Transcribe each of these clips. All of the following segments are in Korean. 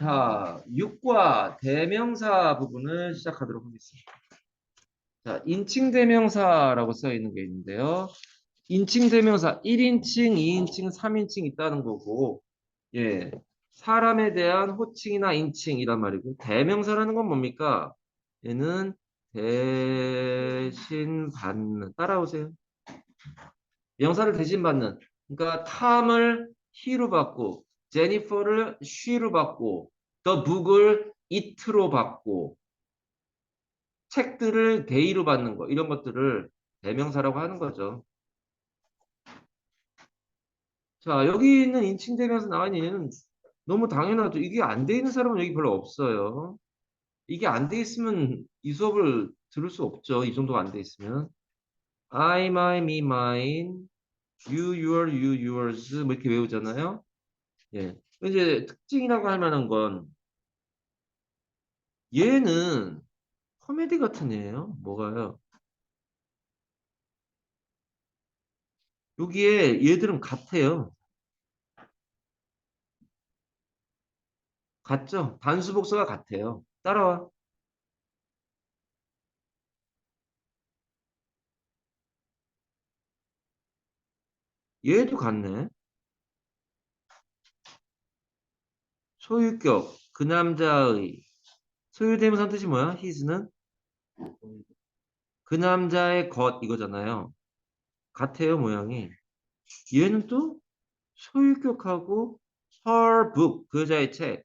자, 6과 대명사 부분을 시작하도록 하겠습니다. 자, 인칭 대명사라고 써 있는 게 있는데요. 인칭 대명사 1인칭, 2인칭, 3인칭 있다는 거고, 예. 사람에 대한 호칭이나 인칭이란 말이고, 대명사라는 건 뭡니까? 얘는 대신 받는, 따라오세요. 명사를 대신 받는. 그러니까 탐을 he로 받고, 제니퍼를 she로 받고, the book을 it로 받고, 책들을 they로 받는 거, 이런 것들을 대명사라고 하는 거죠. 자, 여기 있는 인칭 대명사 나와 있는 얘는 너무 당연하죠. 이게 안 돼 있는 사람은 여기 별로 없어요. 이게 안 돼 있으면 이 수업을 들을 수 없죠. 이 정도가 안 돼 있으면. I, my, me, mine, you, your, you, yours 뭐 이렇게 외우잖아요. 예. 이제 특징이라고 할 만한 건 얘는 코미디 같은 애예요. 뭐가요? 여기에 얘들은 같아요. 같죠? 단수 복수가 같아요. 따라와. 얘도 같네. 소유격, 그 남자의. 소유대명사 뜻이 뭐야? his는? 그 남자의 것 이거잖아요. 같아요, 모양이. 얘는 또 소유격하고 her book, 그 여자의 책.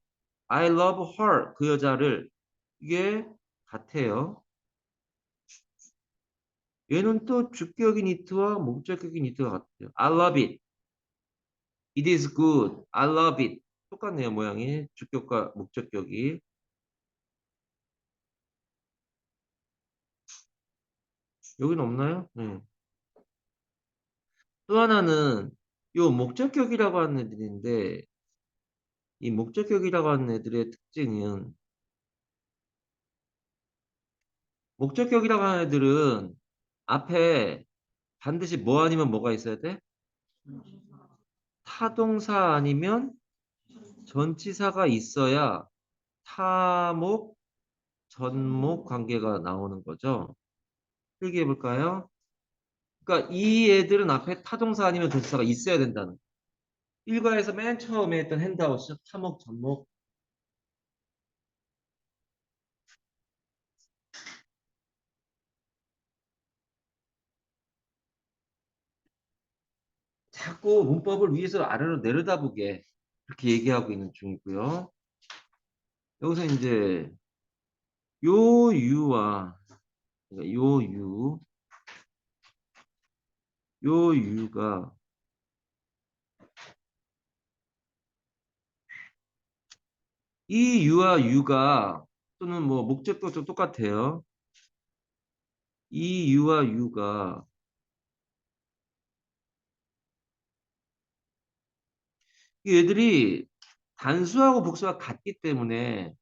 I love her, 그 여자를. 이게 같아요. 얘는 또 주격인 it와 목적격인 it가 같아요. I love it. It is good. I love it. 똑같네요, 모양이. 주격과 목적격이. 여기는 없나요? 네. 또 하나는 요 목적격이라고 하는 애들인데 이 목적격이라고 하는 애들의 특징은 목적격이라고 하는 애들은 앞에 반드시 뭐 아니면 뭐가 있어야 돼? 타동사 아니면 전치사가 있어야 타목, 전목 관계가 나오는 거죠. 필기해 볼까요? 그러니까 이 애들은 앞에 타동사 아니면 전치사가 있어야 된다는 거예요. 일과에서 맨 처음에 했던 핸드아웃이죠. 타목, 전목. 자꾸 문법을 위에서 아래로 내려다보게 그렇게 얘기하고 있는 중이고요. 여기서 이제 요 유와 그러니까 요 유가 이 유와 유가 또는 뭐 목적격도 똑같아요. 이 유와 유가 이 얘들이 단수하고 복수가 같기 때문에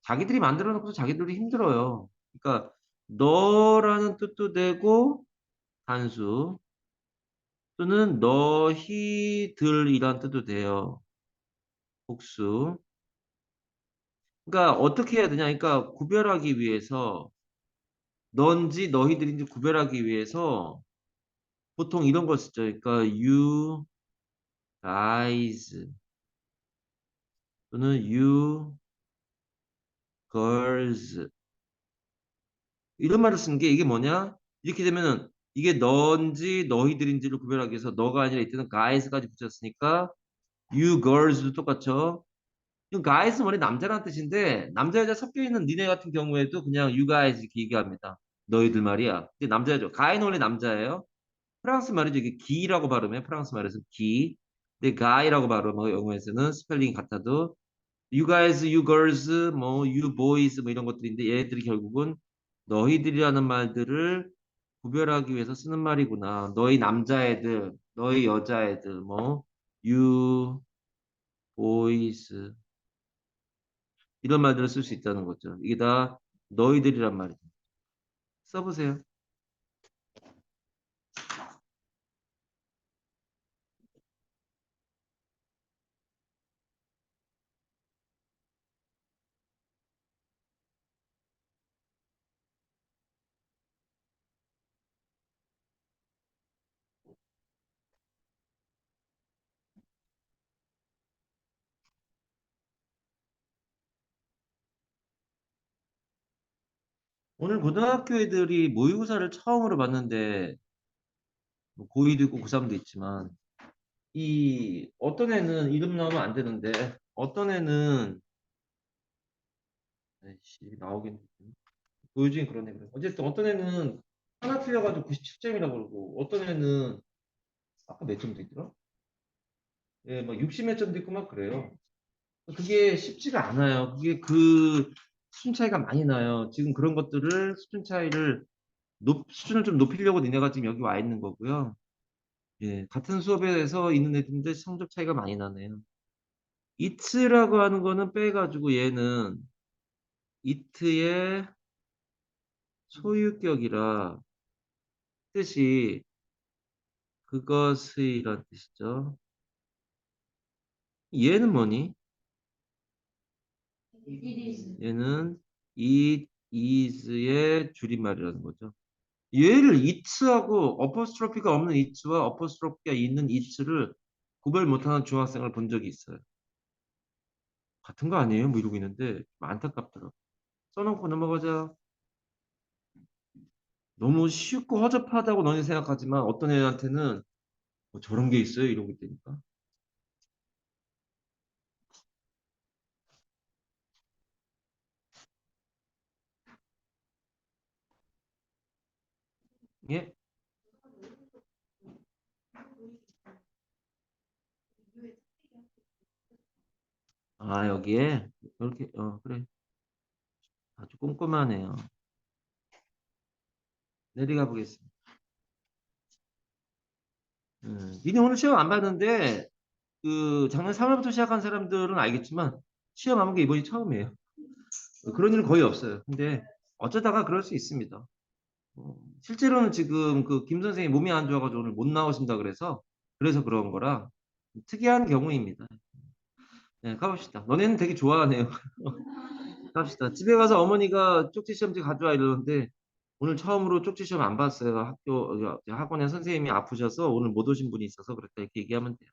자기들이 만들어 놓고서 자기들이 힘들어요. 그러니까 너라는 뜻도 되고 단수 또는 너희들이란 뜻도 돼요. 복수. 그러니까 어떻게 해야 되냐? 그러니까 구별하기 위해서 넌지 너희들인지 구별하기 위해서 보통 이런 걸 쓰죠. 그러니까 you guys 또는 you girls 이런 말을 쓰는 게 이게 뭐냐? 이렇게 되면은 이게 넌지 너희들인지를 구별하기 위해서 너가 아니라 이때는 guys까지 붙였으니까 you girls도 똑같죠. 이건 guys는 원래 남자라는 뜻인데 남자 여자 섞여 있는 니네 같은 경우에도 그냥 you guys 이렇게 얘기합니다. 너희들 말이야. 이게 남자죠. guy는 원래 남자예요. 프랑스 말이죠. 이게 기라고 발음해. 프랑스 말에서 기. 근데 guy라고 발음하고 영어에서는 스펠링이 같아도 you guys, you girls, 뭐 you boys 뭐 이런 것들인데 얘들이 결국은 너희들이라는 말들을 구별하기 위해서 쓰는 말이구나. 너희 남자애들, 너희 여자애들, 뭐 you boys 이런 말들을 쓸 수 있다는 거죠. 이게 다 너희들이란 말이죠. 써보세요. 오늘 고등학교 애들이 모의고사를 처음으로 봤는데 뭐 고2도 있고 고3도 있지만 이 어떤 애는 이름 나오면 안 되는데 어떤 애는 아이씨 나오긴 보여주긴 그런 애들 어쨌든 어떤 애는 하나 틀려가지고 97점이라고 그러고 어떤 애는 아까 몇 점도 있더라? 예, 막 60 몇 점도 있고 막 그래요. 그게 쉽지가 않아요. 그게 그 수준 차이가 많이 나요. 지금 그런 것들을 수준 차이를 수준을 좀 높이려고 니네가 지금 여기 와 있는 거고요. 예, 같은 수업에서 있는 애들인데 성적 차이가 많이 나네요. 이트라고 하는 거는 빼가지고 얘는 이트의 소유격이라 뜻이 그것이란 뜻이죠. 얘는 뭐니? 얘는 it is의 줄임말이라는 거죠. 얘를 it하고 어퍼스트로피가 없는 it와 어퍼스트로피가 있는 it를 구별 못하는 중학생을 본 적이 있어요. 같은 거 아니에요? 뭐 이러고 있는데 좀 안타깝더라고. 써놓고 넘어가자. 너무 쉽고 허접하다고 너네 생각하지만 어떤 애한테는 뭐 저런 게 있어요? 이러고 있다니까. 예? 아, 여기에? 이렇게, 그래. 아주 꼼꼼하네요. 내려가 보겠습니다. 니네 오늘 시험 안 봤는데, 그, 작년 3월부터 시작한 사람들은 알겠지만, 시험 안 본 게 이번이 처음이에요. 그런 일은 거의 없어요. 근데, 어쩌다가 그럴 수 있습니다. 실제로는 지금 그 김 선생님 몸이 안 좋아가지고 오늘 못 나오신다 그래서 그런 거라, 특이한 경우입니다. 네, 가봅시다. 너네는 되게 좋아하네요. 갑시다. 집에 가서 어머니가 쪽지 시험지 가져와 이러는데 오늘 처음으로 쪽지 시험 안 봤어요. 학원에 선생님이 아프셔서 오늘 못 오신 분이 있어서 그랬다 이렇게 얘기하면 돼요.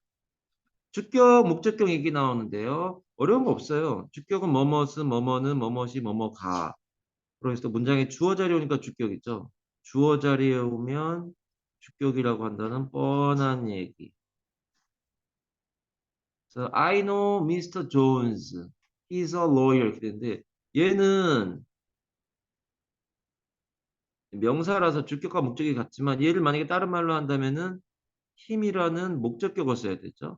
주격, 목적격 얘기 나오는데요. 어려운 거 없어요. 주격은 뭐뭇은, 뭐뭐는, 뭐뭇이, 뭐뭐가. 그래서 또 문장에 주어 자리에 오니까 주격이죠. 주어 자리에 오면 주격이라고 한다는 뻔한 얘기. 그래서 I know Mr. Jones. He's a lawyer 이렇게 되는데 얘는 명사라서 주격과 목적이 같지만 얘를 만약에 다른 말로 한다면은 힘이라는 목적격을 써야 되죠.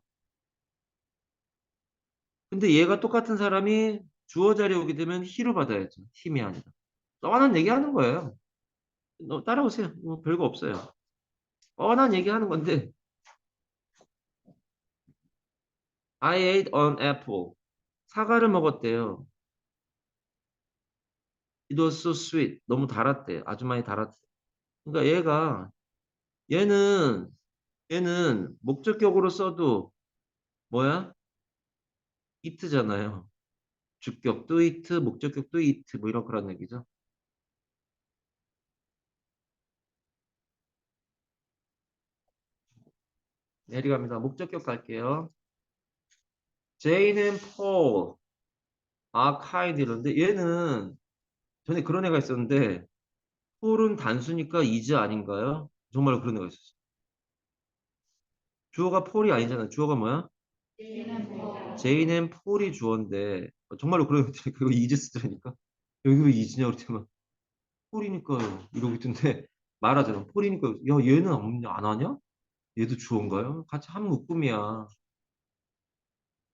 근데 얘가 똑같은 사람이 주어 자리에 오게 되면 he로 받아야죠. 힘이 아니라. 뻔한 얘기 하는 거예요. 따라오세요. 뭐 별거 없어요. 뻔한 얘기 하는 건데 I ate an apple. 사과를 먹었대요. It was so sweet. 너무 달았대. 아주 많이 달았대. 그러니까 얘는 얘는 목적격으로 써도 뭐야? it잖아요. 주격도 it, 목적격도 it, 뭐 이런 그런 얘기죠. 내려갑니다. 목적격 갈게요. Jane and Paul are kind 이런데 얘는 전에 그런 애가 있었는데 Paul은 단수니까 is 아닌가요? 정말 그런 애가 있었어. 주어가 Paul이 아니잖아. 주어가 뭐야? Jane and Paul이 주어인데 정말로 그런 애들이 그거 is 쓰더라니까. 여기 왜 is냐 그랬더니 Paul이니까요. 이러고 있던데 말하잖아. Paul이니까 야 얘는 안 하냐? 얘도 주어인가요? 같이 하면 웃음이야.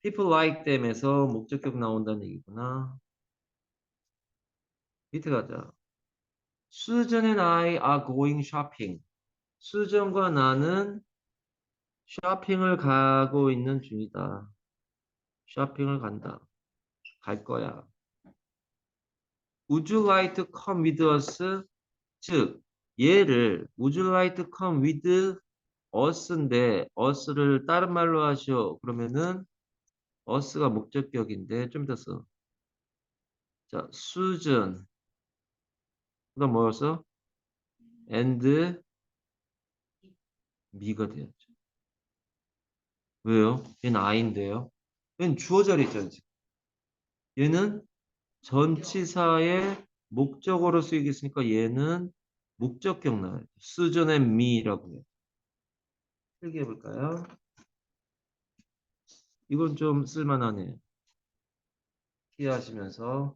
People like them에서 목적격 나온다는 얘기구나. 밑에 가자. Susan and I are going shopping. 수정과 나는 쇼핑을 가고 있는 중이다. 쇼핑을 간다. 갈 거야. Would you like to come with us? 즉, 얘를 Would you like to come with us인데 us를 다른 말로 하시오. 그러면은 us가 목적격인데 좀 이따 써. 자, Susan. 그다음 뭐였어? And me가 되었죠. 왜요? 얘는 I인데요. 얘는 주어 자리에 있잖아, 지금. 얘는 전치사의 목적어로 쓰이겠으니까 얘는 목적격 나와요. 수전 and me라고 해요. 필기해 볼까요? 이건 좀 쓸만하네요. 피하시면서.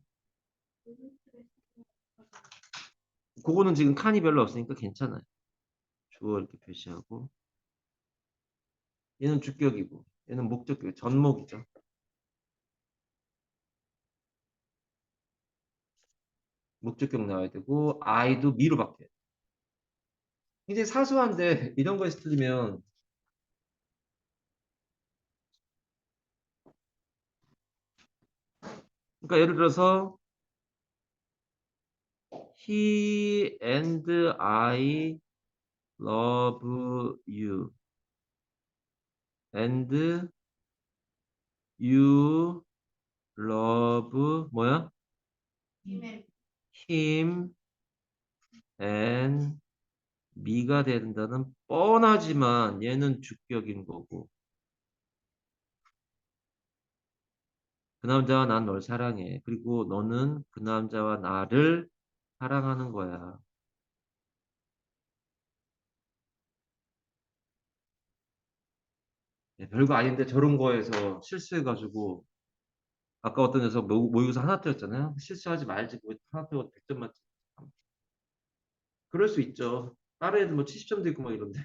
그거는 지금 칸이 별로 없으니까 괜찮아요. 주어 이렇게 표시하고. 얘는 주격이고, 얘는 목적격, 전목이죠. 목적격 나와야 되고, I도 미로 바뀌어요. 굉장히 사소한데, 이런 거에서 틀리면, 그러니까 예를 들어서, He and I love you. And you love, 뭐야? him and me가 된다는 뻔하지만 얘는 주격인 거고. 그 남자와 난 널 사랑해. 그리고 너는 그 남자와 나를 사랑하는 거야. 예, 별거 아닌데 저런 거에서 실수해가지고 아까 어떤 녀석 모의고사 하나 틀렸잖아요. 실수하지 말지. 뭐 하나 틀고 100점 맞지. 그럴 수 있죠. 다른 애들 뭐 70점도 있고 막 이런데.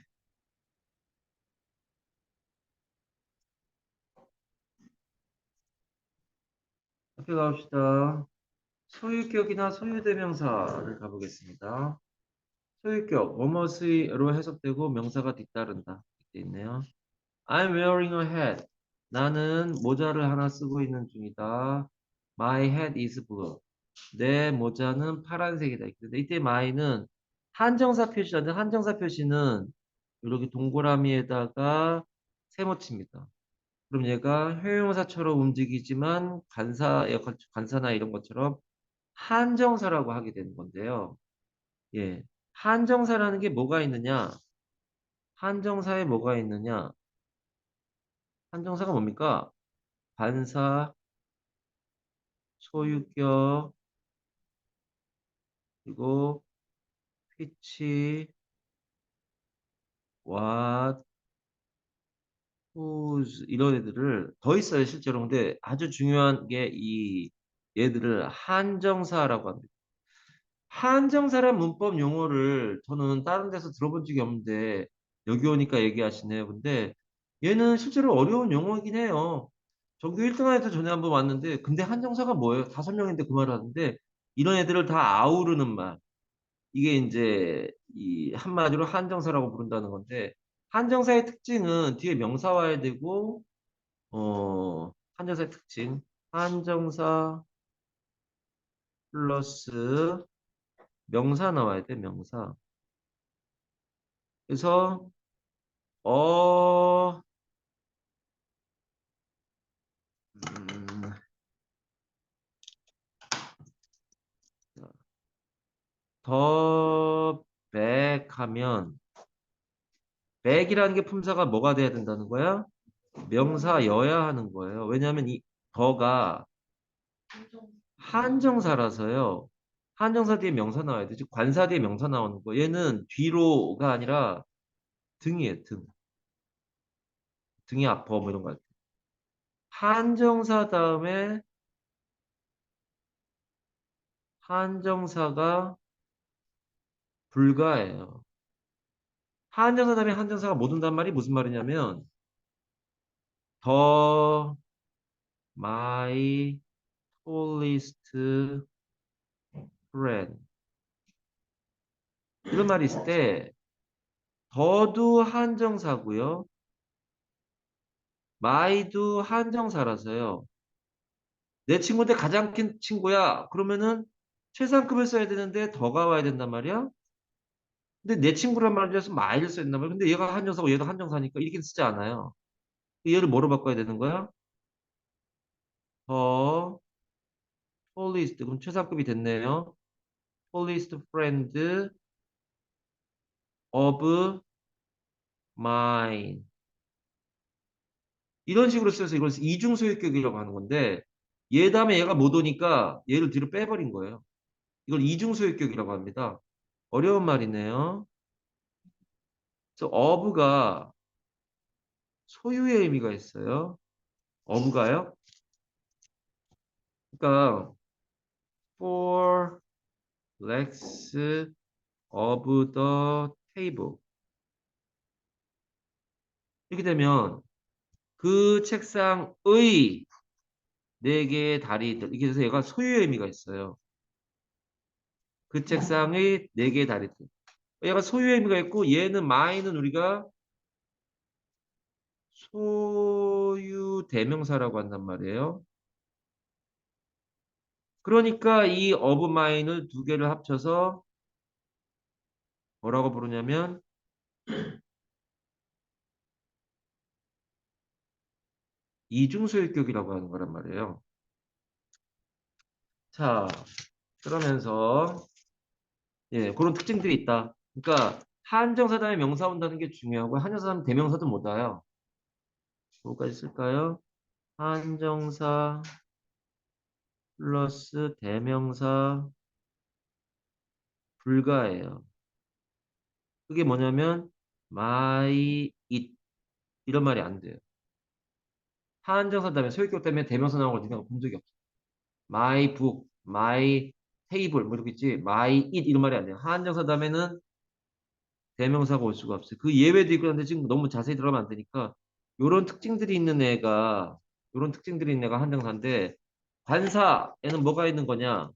학교 가봅시다. 소유격이나 소유대명사를 가보겠습니다. 소유격, 뭐뭐으로 해석되고 명사가 뒤따른다. 이렇게 있네요. I'm wearing a hat. 나는 모자를 하나 쓰고 있는 중이다. My hat is blue. 내 모자는 파란색이다. 근데 이때 my는 한정사 표시인데 한정사 표시는 이렇게 동그라미에다가 세모칩니다. 그럼 얘가 형용사처럼 움직이지만 관사 역할, 관사나 이런 것처럼 한정사라고 하게 되는 건데요. 예. 한정사라는 게 뭐가 있느냐? 한정사에 뭐가 있느냐? 한정사가 뭡니까? 관사, 소유격, 그리고 which, what, whose 이런 애들을 더 있어요 실제로. 근데 아주 중요한 게 이 얘들을 한정사라고 합니다. 한정사란 문법 용어를 저는 다른 데서 들어본 적이 없는데 여기 오니까 얘기하시네요. 근데 얘는 실제로 어려운 용어이긴 해요. 전교 1등한테 전에 한번 왔는데 근데 한정사가 뭐예요? 5명인데 그 말을 하는데 이런 애들을 다 아우르는 말. 이게 이제 이 한마디로 한정사라고 부른다는 건데 한정사의 특징은 뒤에 명사 와야 되고 한정사의 특징 한정사 플러스 명사 나와야 돼 명사. 그래서 어 음, 더 백하면 백이라는 게 품사가 뭐가 돼야 된다는 거야? 명사여야 하는 거예요. 왜냐하면 이 더가 한정사라서요. 한정사 뒤에 명사 나와야 되지. 관사 뒤에 명사 나오는 거. 얘는 뒤로가 아니라 등이에요. 등. 등이 아파 뭐 이런 거. 한정사 다음에 한정사가 불가해요. 한정사 다음에 한정사가 못 온단 말이 무슨 말이냐면 더 my tallest friend 이런 말이 있을 때 더도 한정사고요. my도 한정사라서요. 내 친구인데 가장 큰 친구야. 그러면은 최상급을 써야 되는데 더가 와야 된단 말이야. 근데 내 친구란 말이라서 my를 써야 된단 말이야. 근데 얘가 한정사고 얘도 한정사니까 이렇게 쓰지 않아요. 얘를 뭐로 바꿔야 되는 거야? 더 tallest 그럼 최상급이 됐네요. tallest friend of mine 이런 식으로 써서 이걸 이중소유격이라고 하는 건데 얘 다음에 얘가 못 오니까 얘를 뒤로 빼버린 거예요. 이걸 이중소유격이라고 합니다. 어려운 말이네요. 그래서 of가 소유의 의미가 있어요. of가요? 그러니까 four legs of the table. 이렇게 되면 그 책상의 네 개의 다리들. 이게 돼서 얘가 소유의 의미가 있어요. 그 책상의 네 개의 다리들. 얘가 소유의 의미가 있고 얘는 mine은 우리가 소유 대명사라고 한단 말이에요. 그러니까 이 of mine을 두 개를 합쳐서 뭐라고 부르냐면 이중소유격이라고 하는 거란 말이에요. 자, 그러면서 예, 그런 특징들이 있다. 그러니까 한정사 다음에 명사 온다는 게 중요하고 한정사 다음에 대명사도 못 와요. 뭐까지 쓸까요? 한정사 플러스 대명사 불가예요. 그게 뭐냐면 my it 이런 말이 안 돼요. 한정사 다음에 소유격 때문에 대명사 나온 걸 네가 본 적이 없어. my book, my table 뭐 이렇게 있지. my it 이런 말이 안 돼요. 한정사 다음에는 대명사가 올 수가 없어요. 그 예외도 있고 한데 지금 너무 자세히 들어가면 안 되니까 요런 특징들이 있는 애가 한정사인데 관사에는 뭐가 있는 거냐?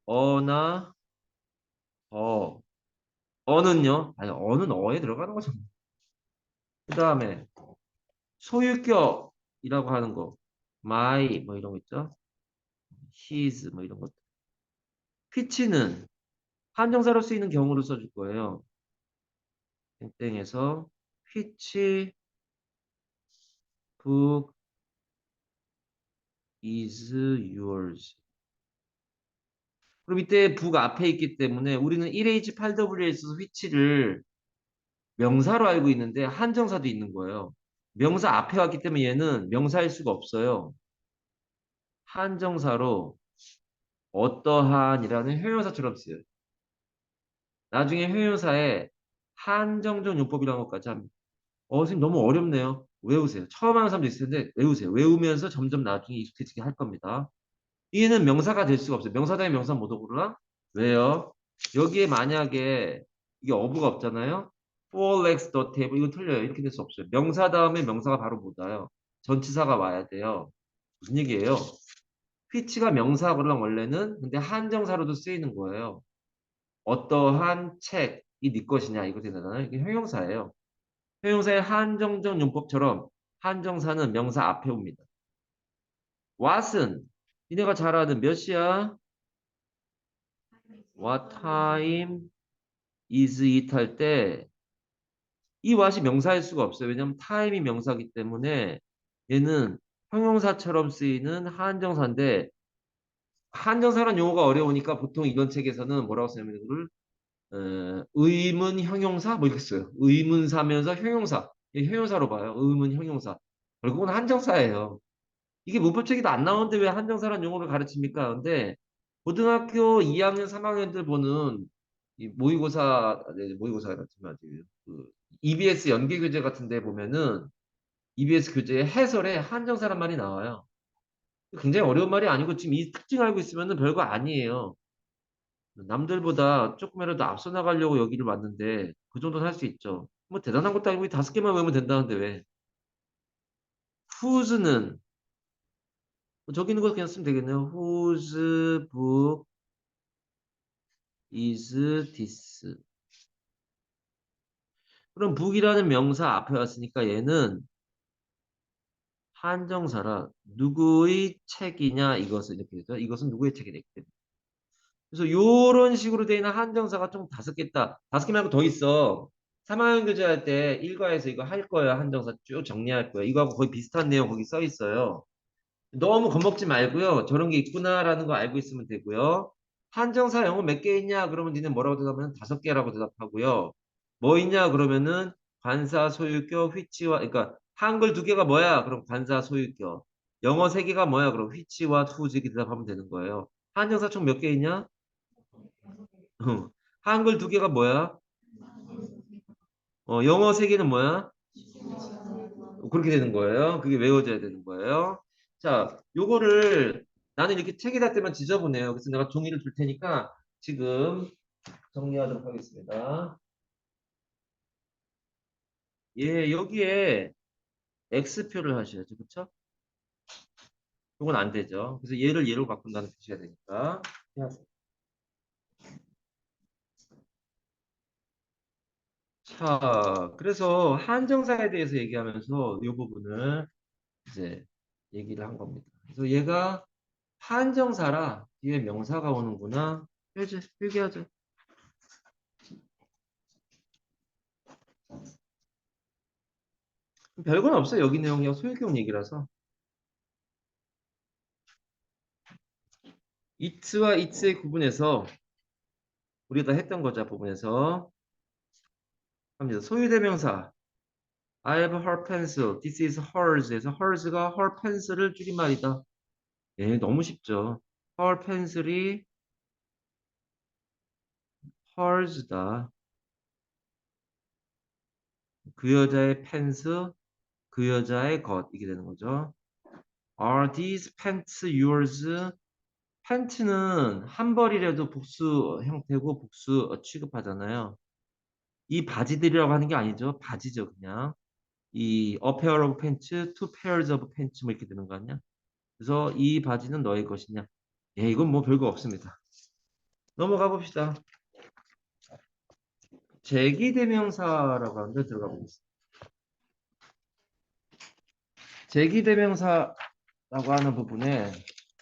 어나 어. 어는요? 아니, 어는 어에 들어가는 거죠. 그 다음에 소유격이라고 하는 거. my 뭐 이런 거 있죠? his 뭐 이런 것. which는 한정사로 쓰이는 경우를 써줄 거예요. 땡땡에서 which book is yours. 그럼 이때 book 앞에 있기 때문에 우리는 1H8W에 있어서 which를 명사로 알고 있는데 한정사도 있는 거예요. 명사 앞에 왔기 때문에 얘는 명사일 수가 없어요. 한정사로 어떠한이라는 형용사처럼 쓰여요. 나중에 형용사에 한정적 용법이라는 것까지 합니다. 선생님 너무 어렵네요. 외우세요. 처음 하는 사람도 있을 텐데 외우세요. 외우면서 점점 나중에 익숙해지게 할 겁니다. 얘는 명사가 될 수가 없어요. 명사 다음에 명사 못 오구나? 왜요? 여기에 만약에 이게 어부가 없잖아요. Four legs the table 이거 틀려요. 이렇게 될 수 없어요. 명사 다음에 명사가 바로 못 와요. 전치사가 와야 돼요. 무슨 얘기예요? which가 명사거든 원래는 근데 한정사로도 쓰이는 거예요. 어떠한 책이 네 것이냐 이거 되잖아요. 이게 형용사예요. 형용사의 한정적 용법처럼 한정사는 명사 앞에 옵니다. what은 니네가 잘 아는 몇 시야? What time is it 할 때 이 what이 명사일 수가 없어요. 왜냐하면 time이 명사이기 때문에 얘는 형용사처럼 쓰이는 한정사인데 한정사라는 용어가 어려우니까 보통 이런 책에서는 뭐라고 쓰냐면 이거를 의문 형용사 뭐 이렇게 써요. 의문사면서 형용사. 예, 형용사로 봐요. 의문 형용사. 결국은 한정사예요. 이게 문법책에도 안 나오는데 왜 한정사라는 용어를 가르칩니까? 근데 고등학교 2학년, 3학년들 보는 이 모의고사, 네, 모의고사 같은 말이에요. 그 EBS 연계 교재 같은 데 보면은 EBS 교재에 해설에 한정사란 말이 나와요. 굉장히 어려운 말이 아니고 지금 이 특징 알고 있으면은 별거 아니에요. 남들보다 조금이라도 앞서 나가려고 여기를 왔는데 그 정도는 할 수 있죠. 뭐 대단한 것도 아니고 5개만 외우면 된다는데 왜? whose는 저기 있는 거 그냥 쓰면 되겠네요. whose book is this? 그럼 book이라는 명사 앞에 왔으니까 얘는 한정사라 누구의 책이냐 이것은 이렇게 되죠. 이것은 누구의 책이 되기 때문에. 그래서 요런 식으로 되어 있는 한정사가 좀 5개 있다. 5개 말고 더 있어. 3학년 교재할 때 일과에서 이거 할 거야. 한정사 쭉 정리할 거야. 이거하고 거의 비슷한 내용 거기 써 있어요. 너무 겁먹지 말고요. 저런 게 있구나라는 거 알고 있으면 되고요. 한정사 영어 몇 개 있냐? 그러면 니는 뭐라고 대답하면 5개라고 대답하고요. 뭐 있냐? 그러면은 관사, 소유격, 휘치와 그러니까 한글 2개가 뭐야? 그럼 관사, 소유격. 영어 3개가 뭐야? 그럼 휘치와 투지 이렇게 대답하면 되는 거예요. 한정사 총 몇 개 있냐? 한글 두 개가 뭐야? 영어 세 개는 뭐야? 그렇게 되는 거예요. 그게 외워져야 되는 거예요. 자, 요거를 나는 이렇게 책에다 때만 지저분해요. 그래서 내가 종이를 줄 테니까 지금 정리하도록 하겠습니다. 예, 여기에 X표를 하셔야죠. 그쵸? 요건 안 되죠. 그래서 얘를 얘로 바꾼다는 표시가 되니까. 자, 그래서 한정사에 대해서 얘기하면서 이 부분을 이제 얘기를 한 겁니다. 그래서 얘가 한정사라 뒤에 명사가 오는구나. 필기하죠. 별건 없어요. 여기 내용이 소유격 얘기라서. it와 its의 구분에서 우리가 다 했던 거죠. 부분에서 합니다. 소유대명사 I have her pencil. This is hers.에서 hers가 her pencil을 줄임말이다. 예, 너무 쉽죠. her pencil이 hers다. 그 여자의 펜스, 그 여자의 것 이게 되는 거죠. Are these pants yours? 팬츠는 한 벌이라도 복수 형태고 복수 취급하잖아요. 이 바지들이라고 하는 게 아니죠. 바지죠, 그냥. 이 a pair of pants, two pairs of pants 뭐 이렇게 되는 거 아니야? 그래서 이 바지는 너의 것이냐? 예, 이건 뭐 별거 없습니다. 넘어가 봅시다. 제기대명사라고 하는데 들어가 보겠습니다. 제기대명사라고 하는 부분에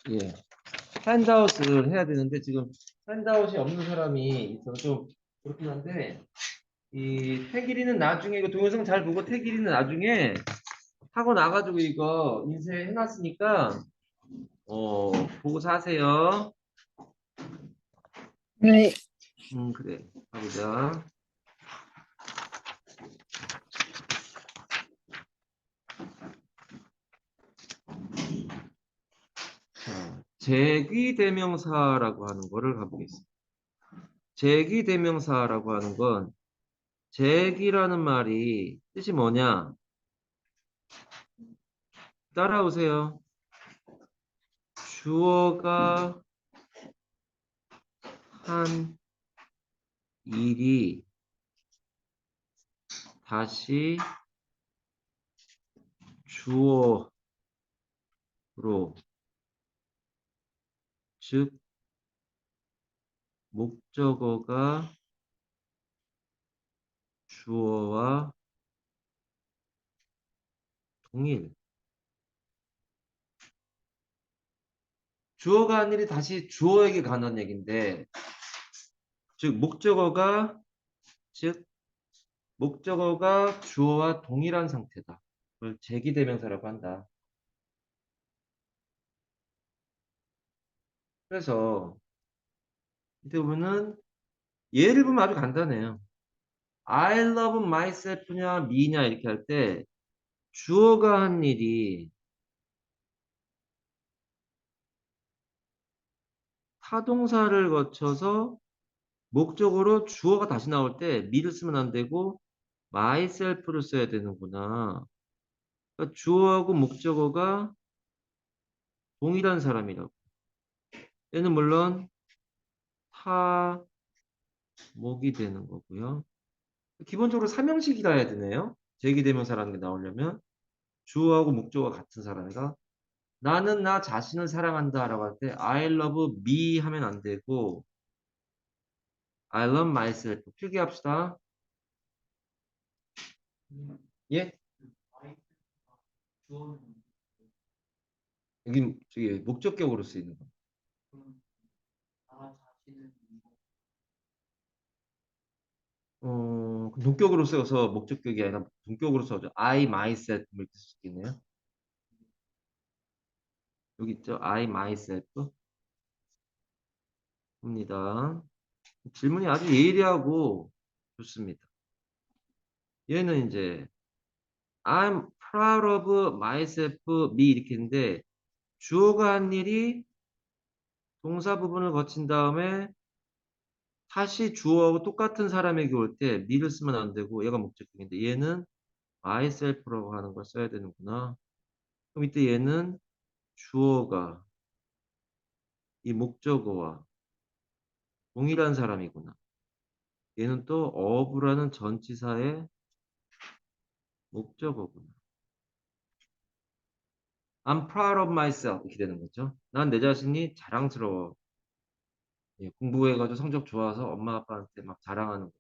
예, 핸드아웃을 해야 되는데 지금 핸드아웃이 없는 사람이 있어서 좀 그렇긴 한데 이 태길이는 나중에 이거 동영상 잘 보고 태길이는 나중에 하고 나가지고 이거 인쇄해놨으니까 보고 사세요. 네. 그래. 가보자. 자, 제귀대명사라고 하는 거를 가보겠습니다. 제귀대명사라고 하는 건 제기라는 말이 뜻이 뭐냐? 따라오세요. 주어가 한 일이 다시 주어로, 즉 목적어가 주어와 동일. 주어가 한 일이 다시 주어에게 가는 얘기인데, 즉 즉 목적어가 주어와 동일한 상태다. 그걸 제기대명사라고 한다. 그래서 이 부분은 예를 보면 아주 간단해요. I love myself냐 me냐 이렇게 할 때 주어가 한 일이 타동사를 거쳐서 목적으로 주어가 다시 나올 때 me를 쓰면 안 되고 myself를 써야 되는구나. 그러니까 주어하고 목적어가 동일한 사람이라고. 얘는 물론 타목이 되는 거고요. 기본적으로 삼형식이라 해야 되네요. 제기대명사라는 게 나오려면 주어하고 목적어가 같은 사람이라 나는 나 자신을 사랑한다라고 할 때 I love me 하면 안 되고 I love myself 필기합시다. 예? 여기 저기 목적격으로 쓰이는 거. 동격으로 써서 목적격이 아니라 동격으로 써죠. I myself 뭐 이렇게 쓸 수 있겠네요. 여기 있죠. I myself 입니다. 질문이 아주 예리하고 좋습니다. 얘는 이제 I'm proud of myself, me 이렇게 했는데 주어가 한 일이 동사 부분을 거친 다음에 다시 주어하고 똑같은 사람에게 올 때 me를 쓰면 안 되고 얘가 목적격인데 얘는 myself라고 하는 걸 써야 되는구나. 그럼 이때 얘는 주어가 이 목적어와 동일한 사람이구나. 얘는 또 of라는 전치사의 목적어구나. I'm proud of myself 이렇게 되는 거죠. 난 내 자신이 자랑스러워. 예, 공부해가지고 성적 좋아서 엄마 아빠한테 막 자랑하는 거.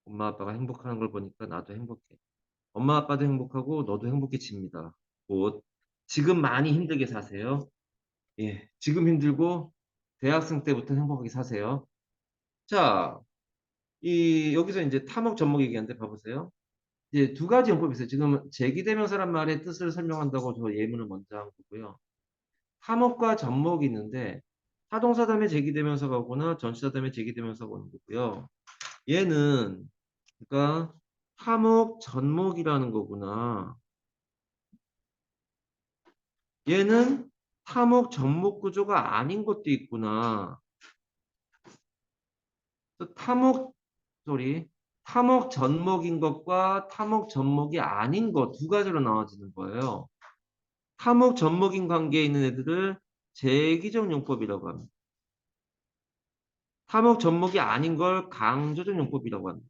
엄마 아빠가 행복하는 걸 보니까 나도 행복해. 엄마 아빠도 행복하고 너도 행복해집니다. 곧 지금 많이 힘들게 사세요. 예, 지금 힘들고 대학생 때부터 행복하게 사세요. 자, 이 여기서 이제 탐욕 접목 얘기하는데 봐보세요. 이제 두 가지 용법이 있어요. 지금 제기대명사란 말의 뜻을 설명한다고 저 예문을 먼저 한 거고요. 탐욕과 접목이 있는데 타동사 다음에 제기대명사가 오거나 전치사 다음에 제기대명사가 오는 거고요. 얘는 그러니까 탐욕 전목이라는 거구나. 얘는 탐욕 접목 구조가 아닌 것도 있구나. 또 탐욕 전목인 것과 탐욕 전목이 아닌 것 두 가지로 나눠지는 거예요. 탐욕 전목인 관계에 있는 애들을 제기적 용법이라고 합니다. 탐욕 전목이 아닌 걸 강조적 용법이라고 합니다.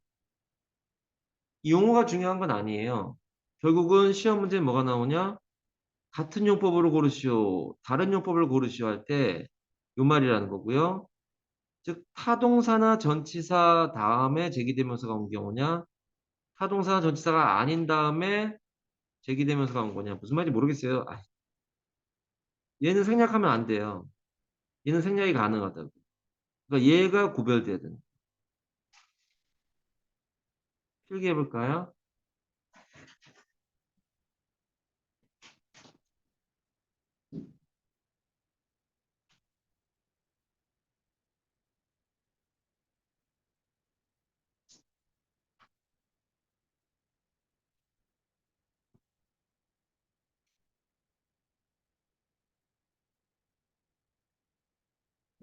이 용어가 중요한 건 아니에요. 결국은 시험 문제에 뭐가 나오냐? 같은 용법으로 고르시오, 다른 용법을 고르시오 할 때 요 말이라는 거고요. 즉 타동사나 전치사 다음에 제기대명사가 온 경우냐, 타동사나 전치사가 아닌 다음에 제기대명사가 온 거냐. 무슨 말인지 모르겠어요. 아, 얘는 생략하면 안 돼요. 얘는 생략이 가능하다고. 그러니까 얘가 구별돼야 되는. 필기해 볼까요?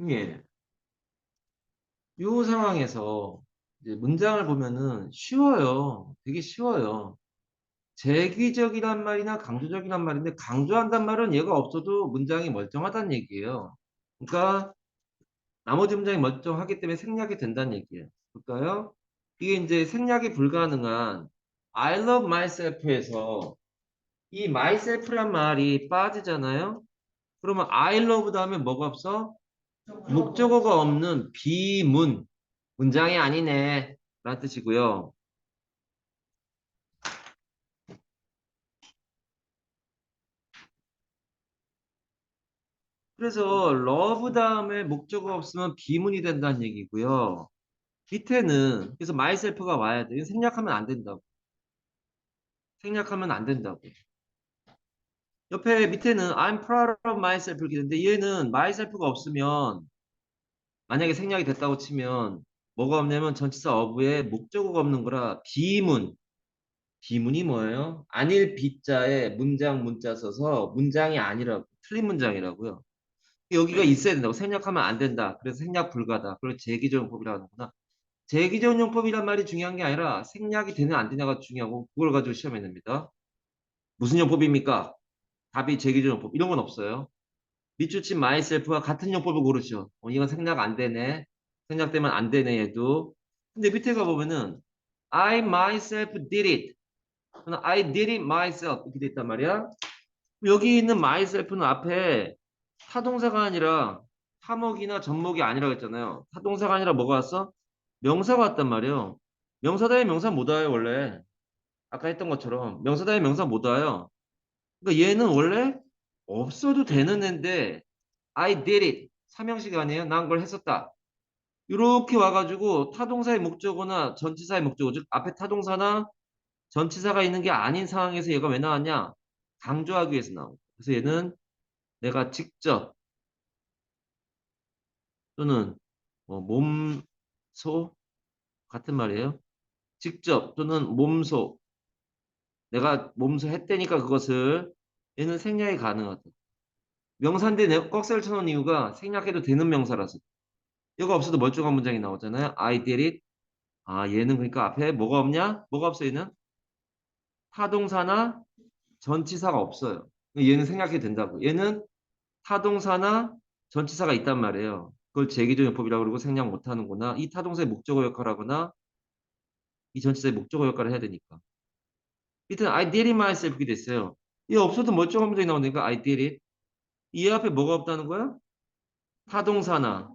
예. 이 상황에서 이제 문장을 보면은 쉬워요. 되게 쉬워요. 제기적이란 말이나 강조적이란 말인데 강조한단 말은 얘가 없어도 문장이 멀쩡하다는 얘기예요. 그러니까 나머지 문장이 멀쩡하기 때문에 생략이 된다는 얘기예요. 볼까요? 이게 이제 생략이 불가능한 I love myself에서 이 myself란 말이 빠지잖아요. 그러면 I love 다음에 뭐가 없어? 목적어가 없는 비문 문장이 아니네 라는 뜻이고요. 그래서 love 다음에 목적어 없으면 비문이 된다는 얘기고요. 밑에는 그래서 myself가 와야 돼. 이건 생략하면 안 된다고. 생략하면 안 된다고. 옆에 밑에는 I'm proud of myself 이렇게 되는데 얘는 myself가 없으면 만약에 생략이 됐다고 치면 뭐가 없냐면 전치사 of에 목적어가 없는 거라 비문. 비문이 뭐예요? 아닐 비자에 문장 문자 써서 문장이 아니라고 틀린 문장이라고요. 여기가 있어야 된다고. 생략하면 안 된다. 그래서 생략 불가다. 그걸 제기적용법이라고 하는구나. 제기적용법이란 말이 중요한 게 아니라 생략이 되냐 안 되냐가 중요하고 그걸 가지고 시험에 냅니다. 무슨 용법입니까? 답이 제기적용법. 이런 건 없어요. 밑줄친 myself와 같은 용법을 고르죠. 이건 생략 안 되네. 생략되면 안 되네 얘도. 근데 밑에 가보면은 I myself did it. I did it myself 이렇게 돼 있단 말이야. 여기 있는 myself는 앞에 타동사가 아니라 타목이나 접목이 아니라고 했잖아요. 타동사가 아니라 뭐가 왔어? 명사가 왔단 말이에요. 명사 다음에 명사 못 와요 원래. 아까 했던 것처럼 명사 다음에 명사 못 와요. 그러니까 얘는 원래 없어도 되는 애인데 I did it. 삼형식 아니에요? 난 그걸 했었다. 이렇게 와가지고 타동사의 목적어나 전치사의 목적어, 즉 앞에 타동사나 전치사가 있는 게 아닌 상황에서 얘가 왜 나왔냐? 강조하기 위해서 나온 거예요. 그래서 얘는 내가 직접 또는 몸소 같은 말이에요. 직접 또는 몸소 내가 몸소 했다니까 그것을 얘는 생략이 가능하다. 명사인데 내 꺽쇠를 쳐놓은 이유가 생략해도 되는 명사라서. 얘가 없어도 멀쩡한 문장이 나오잖아요. I did it. 아, 얘는 그러니까 앞에 뭐가 없냐? 뭐가 없어, 얘는? 타동사나 전치사가 없어요. 얘는 생략해도 된다고. 얘는 타동사나 전치사가 있단 말이에요. 그걸 제기조용법이라고 그러고 생략 못하는구나. 이 타동사의 목적어 역할을 하거나 이 전치사의 목적어 역할을 해야 되니까. 일단 I did it myself 이렇게 됐어요. 얘 없어도 멀쩡한 문장이 나오니까 I did it. 이 앞에 뭐가 없다는 거야? 타동사나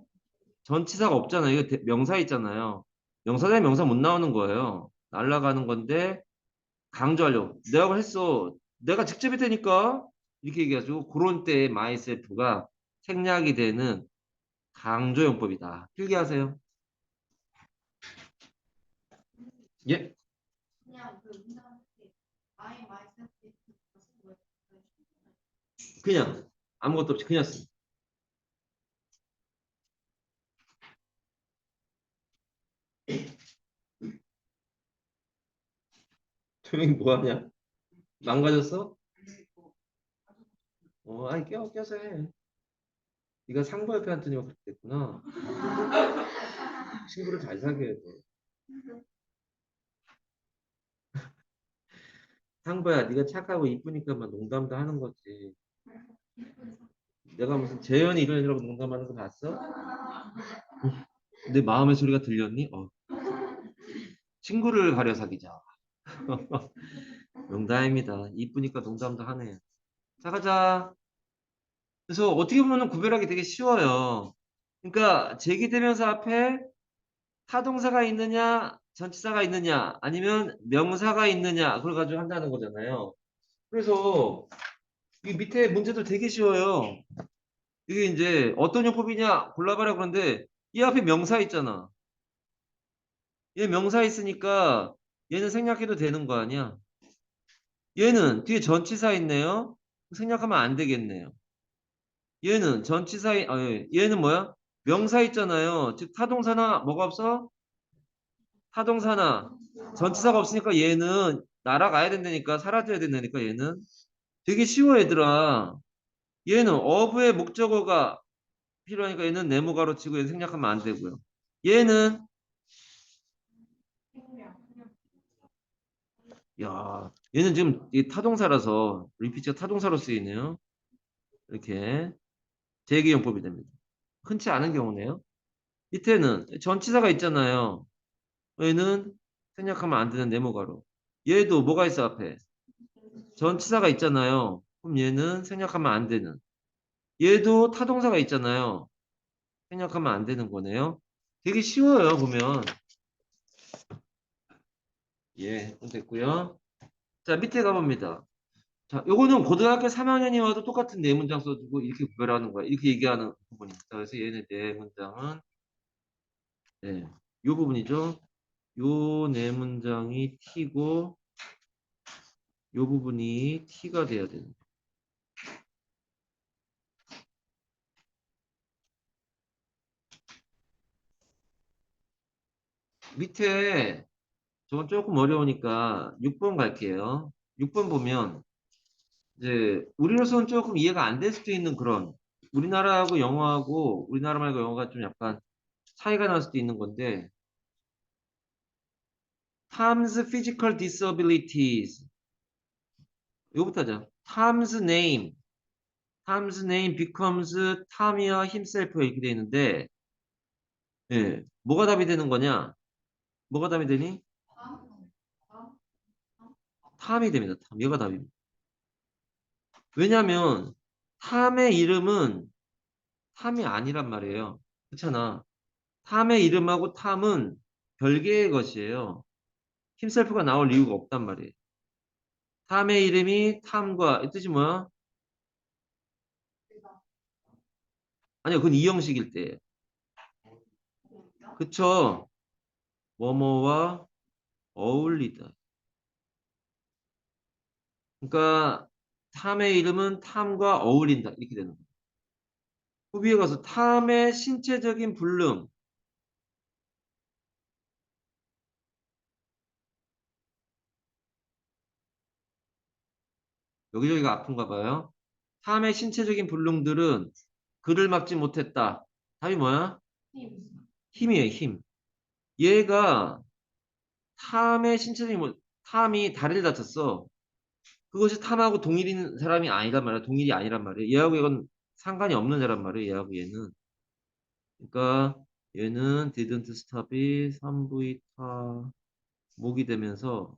전치사가 없잖아요. 이거 명사 있잖아요. 명사 대 명사 못 나오는 거예요. 날라가는 건데 강조하려고. 내가 그걸 했어. 내가 직접 했다니까. 이렇게 얘기해가지고 그런 때에 myself가 생략이 되는 강조용법이다. 필기하세요. 예? 그냥 아무것도 없이 그냥 씁니다. 조용히 뭐하냐? 망가졌어? 아니 껴서 해. 네가 상부 옆에 앉더니 그렇게 됐구나. 친구를 잘 사귀어야 돼. 상부야, 네가 착하고 이쁘니까만 농담도 하는 거지. 내가 무슨 재현이 이런 애라고 농담하는 거 봤어? 내 마음의 소리가 들렸니? 친구를 가려 사귀자. 농담입니다. 이쁘니까 농담도 하네. 자, 가자. 그래서 어떻게 보면 구별하기 되게 쉬워요. 그러니까 제기대명사 앞에 타동사가 있느냐, 전치사가 있느냐, 아니면 명사가 있느냐, 그걸 가지고 한다는 거잖아요. 그래서 이 밑에 문제도 되게 쉬워요. 이게 이제 어떤 용법이냐 골라봐라 그러는데 이 앞에 명사 있잖아. 얘 명사 있으니까 얘는 생략해도 되는 거 아니야. 얘는 뒤에 전치사 있네요. 생략하면 안 되겠네요. 얘는 전치사, 얘는 뭐야? 명사 있잖아요. 즉 타동사나 뭐가 없어? 타동사나 전치사가 없으니까 얘는 날아가야 된다니까 사라져야 된다니까 얘는 되게 쉬워 얘들아. 얘는 어부의 목적어가 필요하니까 얘는 네모가로 치고 얘는 생략하면 안 되고요. 얘는 야 얘는 지금 이 타동사라서 리피트가 타동사로 쓰이네요. 이렇게 대기용법이 됩니다. 흔치 않은 경우네요. 밑에는 전치사가 있잖아요. 얘는 생략하면 안 되는 네모가로. 얘도 뭐가 있어 앞에? 전치사가 있잖아요. 그럼 얘는 생략하면 안 되는. 얘도 타동사가 있잖아요. 생략하면 안 되는 거네요. 되게 쉬워요 보면. 예, 그럼 됐고요. 자 밑에 가봅니다. 자, 요거는 고등학교 3학년이 와도 똑같은 네 문장 써주고 이렇게 구별하는 거야. 이렇게 얘기하는 부분입니다. 그래서 얘네 네 문장은 네, 요 부분이죠. 요 네 문장이 T고 요 부분이 T가 돼야 되는. 밑에 저건 조금 어려우니까 6번 갈게요. 6번 보면 이제 우리로서는 조금 이해가 안 될 수도 있는 그런 우리나라하고 영어하고 우리나라 말고 영어가 좀 약간 차이가 날 수도 있는 건데 Tom's physical disabilities 이거부터 하자. Tom's name becomes Tom이와 himself 이렇게 돼 있는데 예, 뭐가 답이 되는 거냐? 뭐가 답이 되니? 탐이 됩니다. 탐. 얘가 답입니다. 왜냐하면 탐의 이름은 탐이 아니란 말이에요. 그렇잖아. 탐의 이름하고 탐은 별개의 것이에요. 힘셀프가 나올 이유가 없단 말이에요. 탐의 이름이 탐과 이 뜻이 뭐야? 아니요, 그건 이 형식일 때예요. 그쵸? 뭐뭐와 어울리다. 그러니까 탐의 이름은 탐과 어울린다. 이렇게 되는 거예요. 그 위에 가서 탐의 신체적인 불능. 여기저기가 아픈가 봐요. 탐의 신체적인 불능들은 그를 막지 못했다. 답이 뭐야? 힘이에요, 힘. 얘가 탐의 신체적인 뭐, 탐이 다리를 다쳤어. 그것이 탐하고 동일인 사람이 아니란 말이야. 동일이 아니란 말이야. 얘하고 이건 상관이 없는 애란 말이야. 얘하고 얘는. 그러니까 얘는 didn't stop이 3V 타 목이 되면서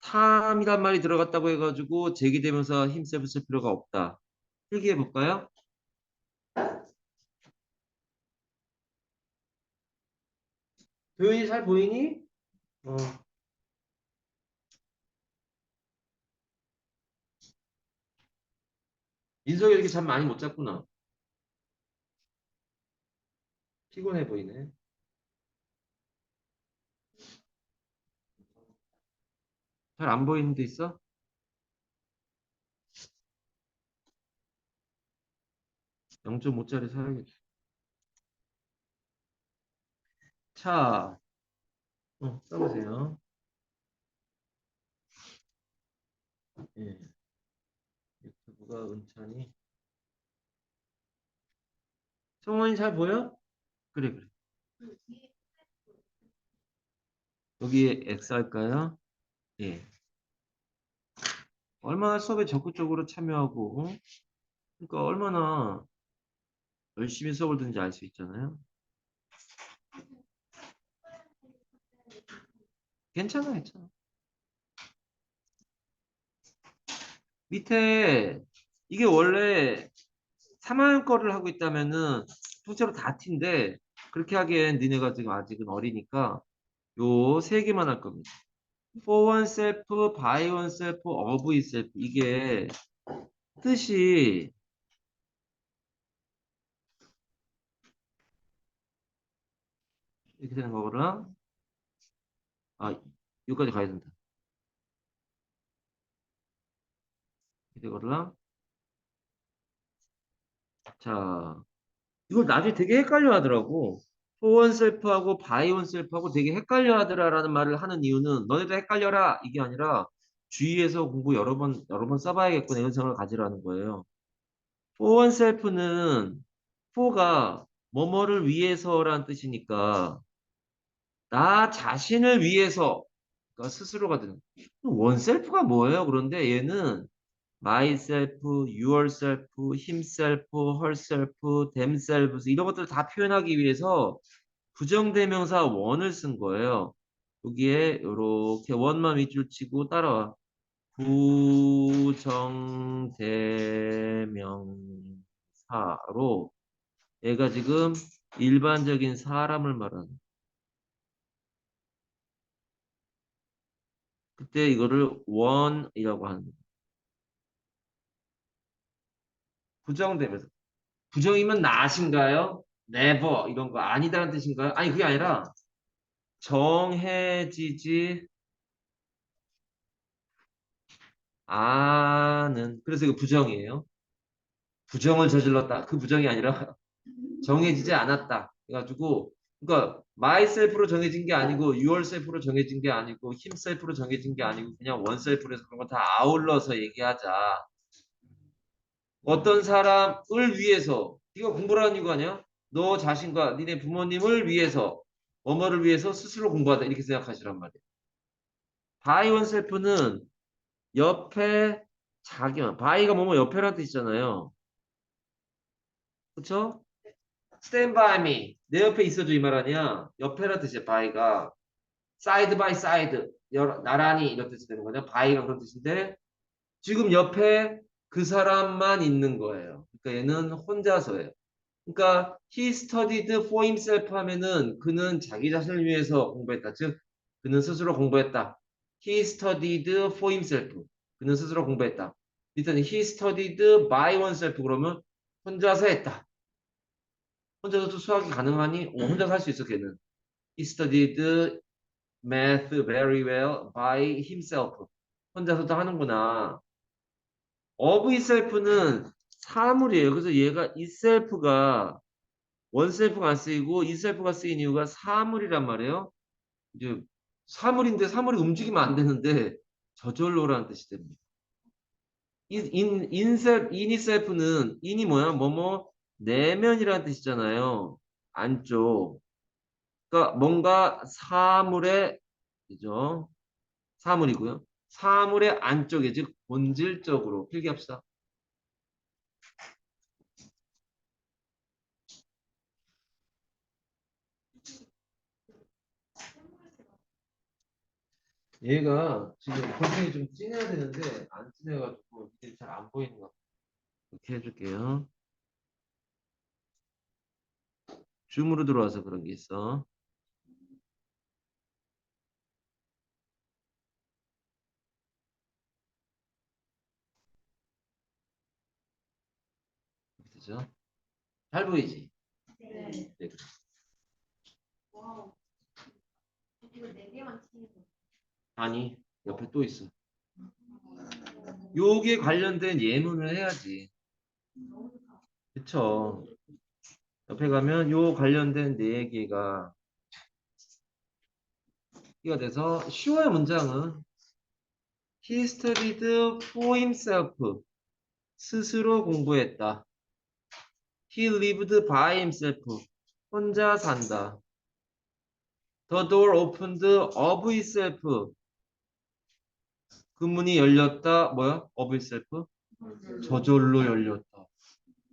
탐이란 말이 들어갔다고 해가지고 제기되면서 힘세부 쓸 필요가 없다. 필기해 볼까요? 도현이 잘 보이니? 어. 민석이 이렇게 잠 많이 못 잤구나. 피곤해 보이네. 잘 안 보이는 데 있어? 0.5짜리 사야겠다. 자, 써보세요. 예, 유튜브가 은찬이. 성원이 잘 보여? 그래, 그래. 여기에 X 할까요? 예. 얼마나 수업에 적극적으로 참여하고, 그러니까 얼마나 열심히 수업을 듣는지 알 수 있잖아요. 괜찮아, 괜찮아. 밑에 이게 원래 3학년 거를 하고 있다면은 통째로 다 T인데 그렇게 하기엔 니네가 지금 아직은 어리니까 요 세 개만 할 겁니다. for oneself, by oneself, of itself 이게 뜻이 이렇게 되는 거거랑 여기까지 가야 된다. 이렇게 되거랑 자 이걸 나중에 되게 헷갈려 하더라고. for oneself하고 by oneself하고 되게 헷갈려 하더라라는 말을 하는 이유는 너네도 헷갈려라 이게 아니라 주위에서 공부 여러 번 써봐야겠구나 이런 생각을 가지라는 거예요. for oneself는 for가 뭐뭐를 위해서라는 뜻이니까 나 자신을 위해서 그러니까 스스로가 되는 원셀프가 뭐예요? 그런데 얘는 myself, yourself, himself, herself, themselves 이런 것들을 다 표현하기 위해서 부정대명사 원을 쓴 거예요. 여기에 이렇게 원만 밑줄 치고 따라와. 부정대명사로 얘가 지금 일반적인 사람을 말하는. 그때 이거를 원이라고 하는 거예요. 부정대명사. 부정이면 나신가요? never 이런 거 아니다라는 뜻인가요? 아니 그게 아니라 정해지지 않은 그래서 이거 부정이에요. 부정을 저질렀다. 그 부정이 아니라 정해지지 않았다. 그래가지고 그러니까 myself로 정해진 게 아니고 yourself로 정해진 게 아니고 himself로 정해진 게 아니고 그냥 oneself로 해서 그런 거 다 아울러서 얘기하자. 어떤 사람을 위해서 네가 공부를 하는 이유가 아니야? 너 자신과 니네 부모님을 위해서 뭐뭐를 위해서 스스로 공부하다 이렇게 생각하시란 말이야. by oneself는 옆에 자기만 by가 뭐뭐 옆에라는 뜻이잖아요. 그쵸? stand by me 내 옆에 있어줘 이 말 아니야. 옆에라는 뜻이야 by가 side by side 나란히 이런 뜻이 되는 거냐. by가 그런 뜻인데 지금 옆에 그 사람만 있는 거예요. 그러니까 얘는 혼자서예요. 그러니까 he studied for himself 하면은 그는 자기 자신을 위해서 공부했다. 즉 그는 스스로 공부했다. He studied for himself. 그는 스스로 공부했다. 일단 he studied by oneself 그러면 혼자서 했다. 혼자서도 수학이 가능하니 혼자서 할 수 있어 걔는. He studied math very well by himself. 혼자서도 하는구나. of itself는 사물이에요. 그래서 얘가 itself가 원셀프가 안 쓰이고 인셀프가 쓰인 이유가 사물이란 말이에요. 이제 사물인데 사물이 움직이면 안 되는데 저절로라는 뜻이 됩니다. 인이셀프는 인이 뭐야? 뭐뭐 내면이라는 뜻이잖아요. 안쪽. 그러니까 뭔가 사물의 그죠? 사물이고요. 사물의 안쪽에 즉 본질적으로 필기합시다. 얘가 지금 볼륨이 좀 진해야 되는데 안 진해가지고 이게 잘 안 보이는 것 같아요. 이렇게 해줄게요. 줌으로 들어와서 그런 게 있어. 그죠? 잘 보이지? 네. 네. 그래. 와우. 이거 네 개만 치는 거. 아니 옆에 또 있어. 요게 관련된 예문을 해야지. 그쵸? 옆에 가면 요 관련된 네 개가 가 돼서 쉬워요 문장은. He studied for himself. 스스로 공부했다. He lived by himself. 혼자 산다. The door opened of itself. 그 문이 열렸다. 뭐야? of itself? 저절로 열렸다.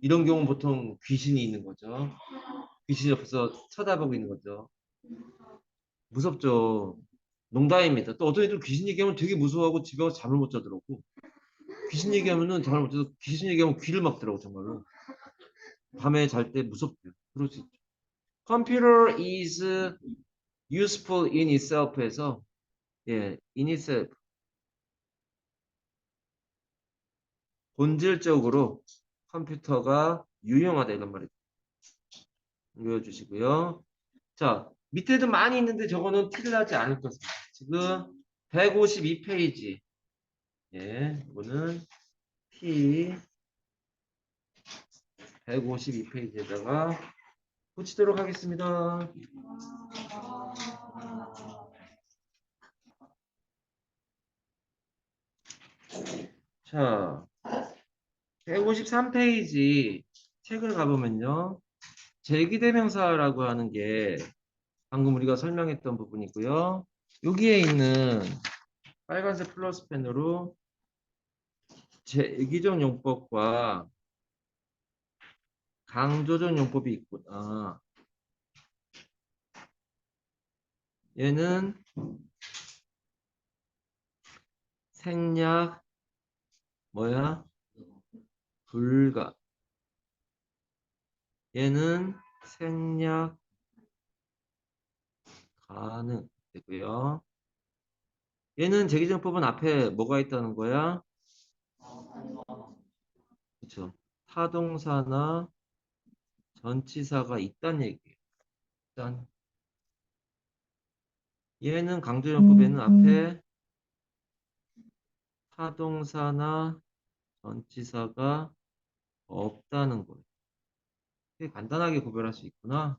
이런 경우는 보통 귀신이 있는 거죠. 귀신이 옆에서 쳐다보고 있는 거죠. 무섭죠. 농담입니다. 또 어떤 애들 귀신 얘기하면 되게 무서워하고 집에 가서 잠을 못 자더라고. 귀신 얘기하면은 잠을 못 자서 귀신 얘기하면 귀를 막더라고 정말로. 밤에 잘 때 무섭대요. 그럴 수 있죠. Computer is useful in itself에서 예, in itself 본질적으로 컴퓨터가 유용하다 이런 말이죠. 읽어주시고요. 자, 밑에도 많이 있는데 저거는 티를 하지 않을 것입니다. 지금 152페이지. 예, 이거는 T 152페이지에다가 붙이도록 하겠습니다. 자, 153페이지 책을 가보면요. 제기대명사라고 하는 게 방금 우리가 설명했던 부분이고요. 여기에 있는 빨간색 플러스 펜으로 제기적 용법과 강조적 용법이 있구나. 얘는 생략 뭐야? 불가. 얘는 생략 가능 되고요. 얘는 제기적용법은 앞에 뭐가 있다는 거야? 그렇죠. 타동사나 전치사가 있다는 얘기예요. 일단 얘는 강조용법에는 앞에 타동사나 전치사가 없다는 거예요. 되게 간단하게 구별할 수 있구나.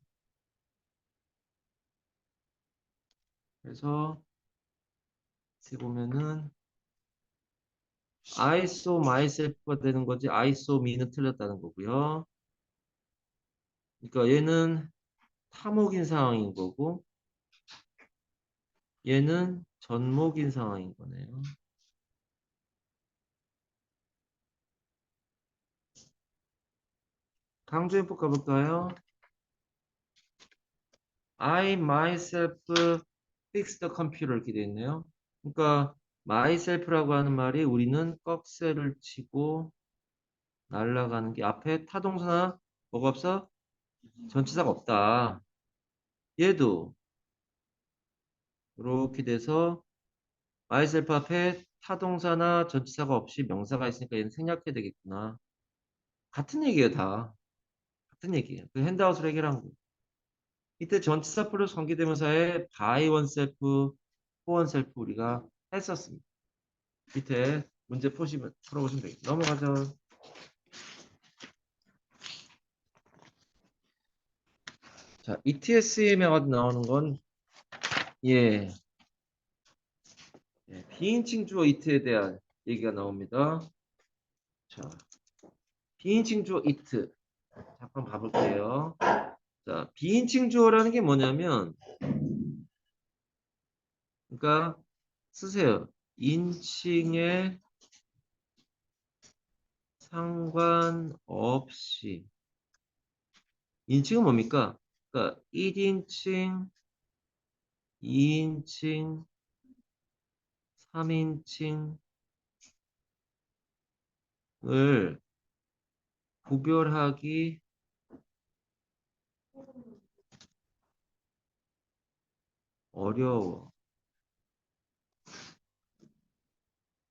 그래서 이렇게 보면은 I saw myself가 되는 거지 I saw me는 틀렸다는 거고요. 그러니까 얘는 타목인 상황인 거고 얘는 전목인 상황인 거네요. 강조해법 가볼까요? I myself fixed the computer 이렇게 돼 있네요. 그러니까 myself라고 하는 말이 우리는 꺽쇠를 치고 날아가는 게 앞에 타동사나 뭐가 없어? 전치사가 없다. 얘도 이렇게 돼서 myself 앞에 타동사나 전치사가 없이 명사가 있으니까 얘는 생략해야 되겠구나. 같은 얘기예요, 다. 같은 얘기예요. 그 핸드아웃으로 해결한 거. 이때 전치사 플러스 관계대명사에 by oneself, for oneself 우리가 했었습니다. 밑에 문제 풀어보시면 되겠습니다. 넘어가죠. 자, ETSM에 나오는 건 예, 비인칭 주어 it에 대한 얘기가 나옵니다. 자, 비인칭 주어 it 잠깐 봐볼게요. 자, 비인칭 주어라는 게 뭐냐면, 그러니까 쓰세요. 인칭에 상관없이. 인칭은 뭡니까? 그러니까 1인칭, 2인칭, 3인칭을 구별하기 어려워.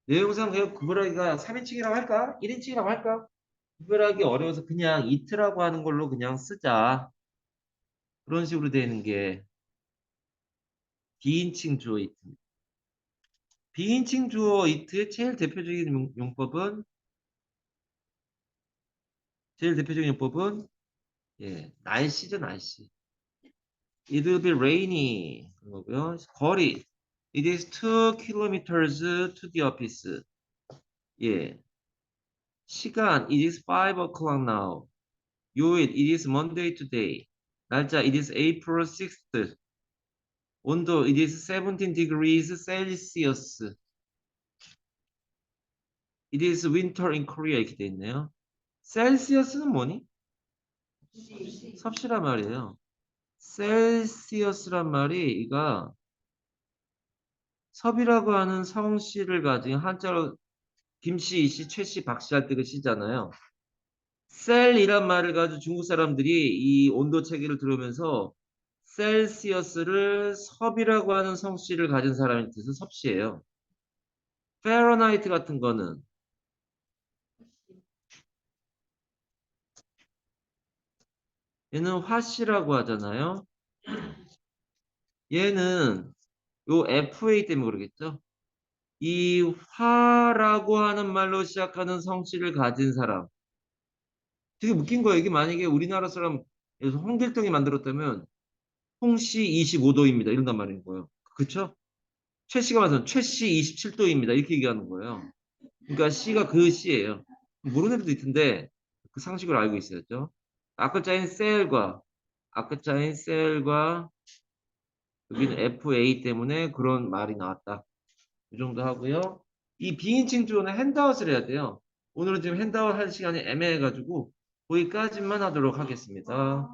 내용상 그냥 구별하기가 3인칭이라고 할까? 1인칭이라고 할까? 구별하기 어려워서 그냥 이트라고 하는 걸로 그냥 쓰자. 그런 식으로 되는 게 비인칭 주어 이트. 비인칭 주어 이트의 제일 대표적인 용법은 예, 날씨죠, 날씨. It will be rainy. 그거고요. 거리. It is 2 kilometers to the office. 예. 시간. It is 5 o'clock now. 요일. It is Monday today. 날짜. It is April 6th. 온도. It is 17 degrees Celsius. It is winter in Korea. 이렇게 돼 있네요. 셀시어스는 뭐니? 섭씨란 말이에요. 셀시어스란 말이 이가 섭이라고 하는 성씨를 가진 한자로 김씨, 이씨, 최씨, 박씨 할 때 그 씨잖아요. 셀이란 말을 가지고 중국 사람들이 이 온도 체계를 들으면서 셀시어스를 섭이라고 하는 성씨를 가진 사람이 뜻은 섭씨예요. 페러나이트 같은 거는 얘는 화씨라고 하잖아요. 얘는 요 FA 때문에 그러겠죠. 이 화라고 하는 말로 시작하는 성씨를 가진 사람. 되게 웃긴 거예요. 이게 만약에 우리나라 사람, 에서 홍길동이 만들었다면 홍씨 25도입니다. 이런단 말인 거예요. 그쵸? 최씨가 말하면 최씨 27도입니다. 이렇게 얘기하는 거예요. 그러니까 씨가 그 씨예요. 모르는 애들도 있던데 그 상식을 알고 있어야죠. 아까 짜인 셀과 여기는 FA 때문에 그런 말이 나왔다. 이 정도 하고요. 이 비인칭 주어는 핸드아웃을 해야 돼요. 오늘은 지금 핸드아웃 할 시간이 애매해가지고 거기까지만 하도록 하겠습니다.